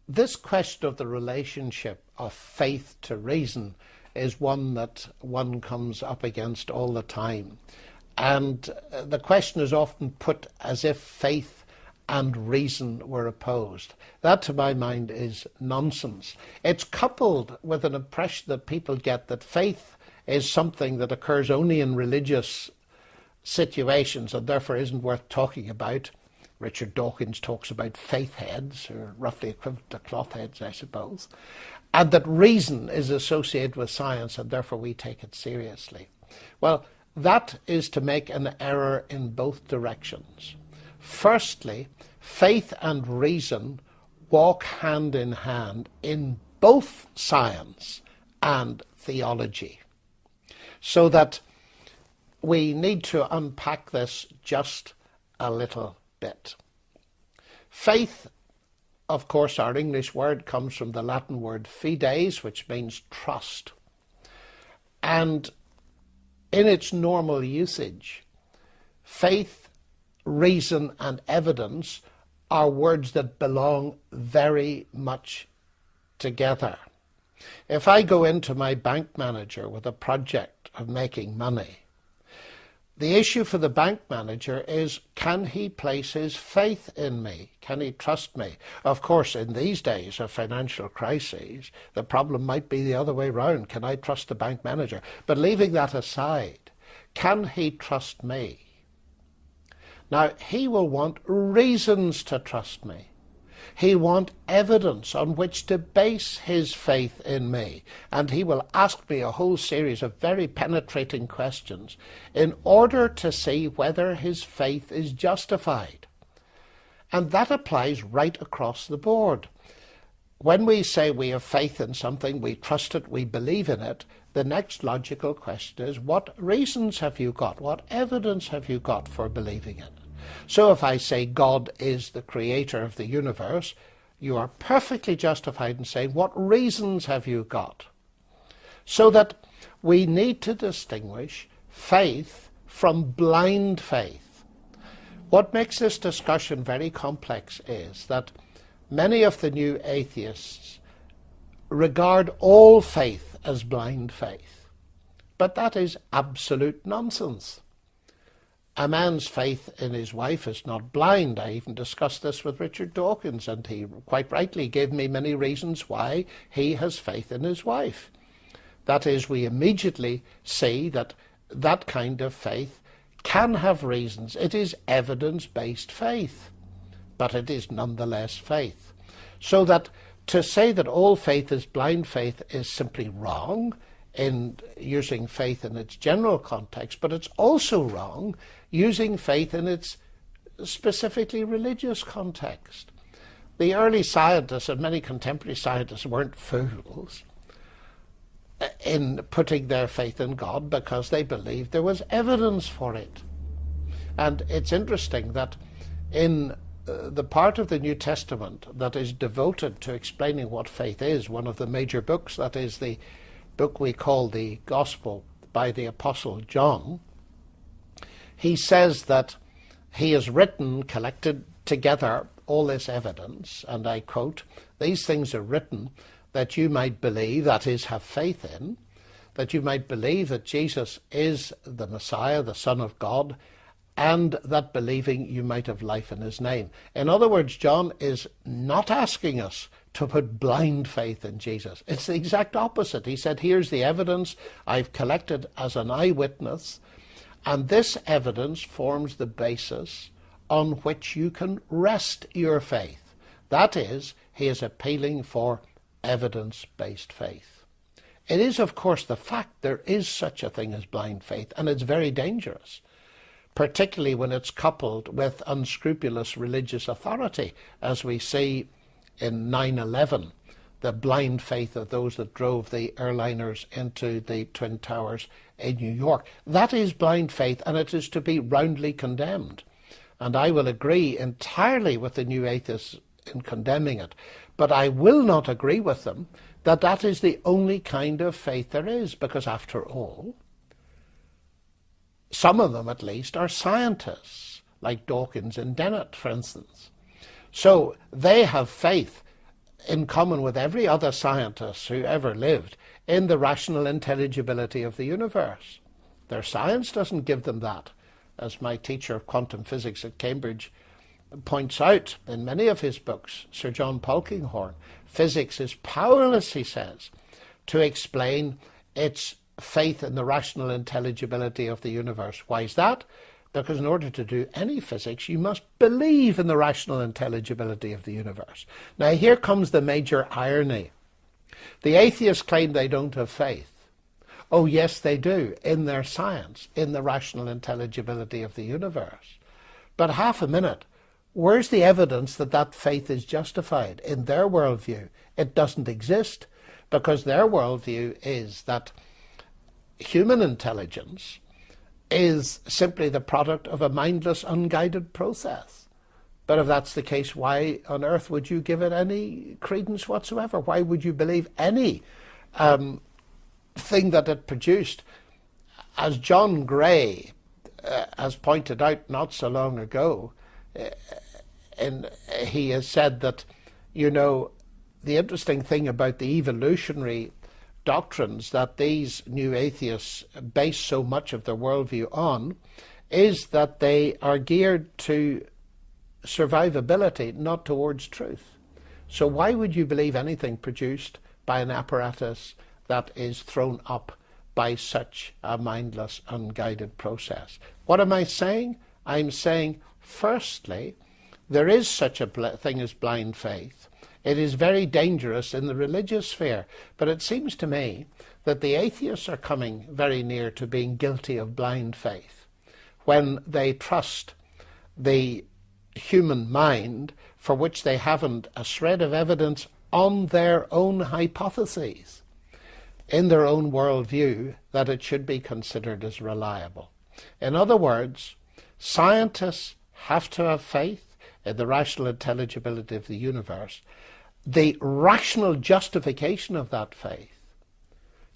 this question of the relationship of faith to reason is one that one comes up against all the time. And the question is often put as if faith and reason were opposed. That, to my mind, is nonsense. It's coupled with an impression that people get that faith is something that occurs only in religious situations and therefore isn't worth talking about. Richard Dawkins talks about faith heads, or roughly equivalent to cloth heads, I suppose, and that reason is associated with science and therefore we take it seriously. Well, that is to make an error in both directions. Firstly, faith and reason walk hand in hand in both science and theology, so that we need to unpack this just a little bit. Faith, of course, our English word comes from the Latin word fides, which means trust. And in its normal usage, faith, reason, and evidence are words that belong very much together. If I go into my bank manager with a project of making money, the issue for the bank manager is, can he place his faith in me? Can he trust me? Of course, in these days of financial crises, the problem might be the other way round. Can I trust the bank manager? But leaving that aside, can he trust me? Now, he will want reasons to trust me. He wants evidence on which to base his faith in me. And he will ask me a whole series of very penetrating questions in order to see whether his faith is justified. And that applies right across the board. When we say we have faith in something, we trust it, we believe in it, the next logical question is, what reasons have you got? What evidence have you got for believing it? So if I say God is the creator of the universe, you are perfectly justified in saying, what reasons have you got? So that we need to distinguish faith from blind faith. What makes this discussion very complex is that many of the new atheists regard all faith as blind faith. But that is absolute nonsense. A man's faith in his wife is not blind. I even discussed this with Richard Dawkins, and he quite rightly gave me many reasons why he has faith in his wife. That is, we immediately see that that kind of faith can have reasons. It is evidence-based faith, but it is nonetheless faith. So that to say that all faith is blind faith is simply wrong in using faith in its general context, but it's also wrong using faith in its specifically religious context. The early scientists and many contemporary scientists weren't fools in putting their faith in God because they believed there was evidence for it. And it's interesting that in the part of the New Testament that is devoted to explaining what faith is, one of the major books, that is the book we call the Gospel by the Apostle John, he says that he has written, collected together all this evidence, and I quote, "These things are written that you might believe," that is, have faith in, "that you might believe that Jesus is the Messiah, the Son of God, and that believing you might have life in his name." In other words, John is not asking us to put blind faith in Jesus. It's the exact opposite. He said, here's the evidence I've collected as an eyewitness, and this evidence forms the basis on which you can rest your faith. That is, he is appealing for evidence-based faith. It is, of course, the fact there is such a thing as blind faith, and it's very dangerous, particularly when it's coupled with unscrupulous religious authority, as we see in 9/11, the blind faith of those that drove the airliners into the Twin Towers in New York. That is blind faith, and it is to be roundly condemned. And I will agree entirely with the new atheists in condemning it, but I will not agree with them that that is the only kind of faith there is, because after all, some of them at least are scientists, like Dawkins and Dennett, for instance. So they have faith in common with every other scientist who ever lived in the rational intelligibility of the universe. Their science doesn't give them that. As my teacher of quantum physics at Cambridge points out in many of his books, Sir John Polkinghorne, physics is powerless, he says, to explain its faith in the rational intelligibility of the universe. Why is that? Because in order to do any physics, you must believe in the rational intelligibility of the universe. Now here comes the major irony. The atheists claim they don't have faith. Oh yes, they do, in their science, in the rational intelligibility of the universe. But half a minute, where's the evidence that that faith is justified? In their worldview, it doesn't exist, because their worldview is that human intelligence is simply the product of a mindless, unguided process. But if that's the case, why on earth would you give it any credence whatsoever? Why would you believe any thing that it produced? As John Gray has pointed out not so long ago, and he has said that, you know, the interesting thing about the evolutionary doctrines that these new atheists base so much of their worldview on is that they are geared to survivability, not towards truth. So why would you believe anything produced by an apparatus that is thrown up by such a mindless, unguided process? What am I saying? I'm saying, firstly, there is such a thing as blind faith. It is very dangerous in the religious sphere, but it seems to me that the atheists are coming very near to being guilty of blind faith when they trust the human mind for which they haven't a shred of evidence on their own hypotheses, in their own worldview, that it should be considered as reliable. In other words, scientists have to have faith in the rational intelligibility of the universe. The rational justification of that faith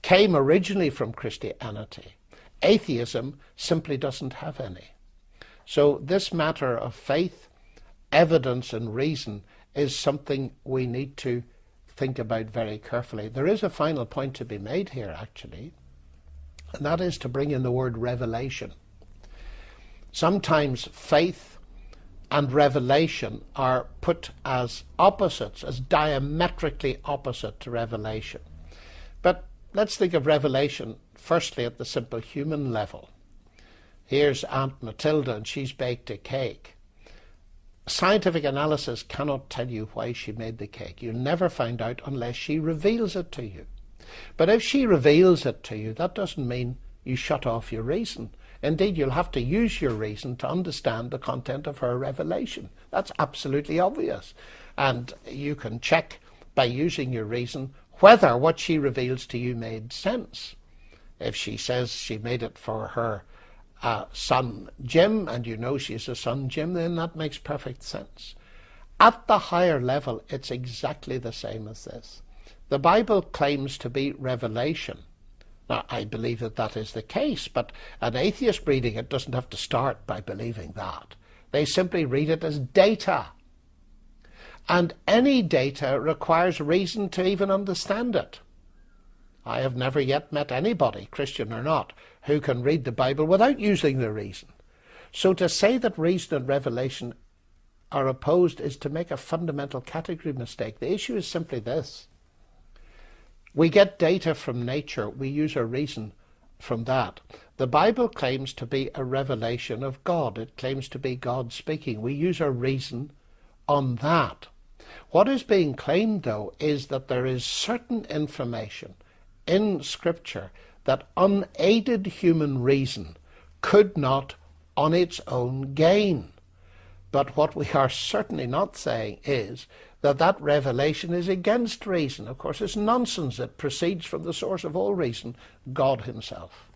came originally from Christianity. Atheism simply doesn't have any. So this matter of faith, evidence and reason is something we need to think about very carefully. There is a final point to be made here, actually, and that is to bring in the word revelation. Sometimes faith and revelation are put as opposites, as diametrically opposite to revelation. But let's think of revelation firstly at the simple human level. Here's Aunt Matilda and she's baked a cake. Scientific analysis cannot tell you why she made the cake. You'll never find out unless she reveals it to you. But if she reveals it to you, that doesn't mean you shut off your reason. Indeed, you'll have to use your reason to understand the content of her revelation. That's absolutely obvious. And you can check by using your reason whether what she reveals to you made sense. If she says she made it for her son Jim, and you know she's a son Jim, then that makes perfect sense. At the higher level, it's exactly the same as this. The Bible claims to be revelation. Now, I believe that that is the case, but an atheist reading it doesn't have to start by believing that. They simply read it as data. And any data requires reason to even understand it. I have never yet met anybody, Christian or not, who can read the Bible without using their reason. So to say that reason and revelation are opposed is to make a fundamental category mistake. The issue is simply this. We get data from nature, we use our reason from that. The Bible claims to be a revelation of God. It claims to be God speaking. We use our reason on that. What is being claimed, though, is that there is certain information in Scripture that unaided human reason could not on its own gain. But what we are certainly not saying is that that revelation is against reason. Of course, it's nonsense. It proceeds from the source of all reason, God himself.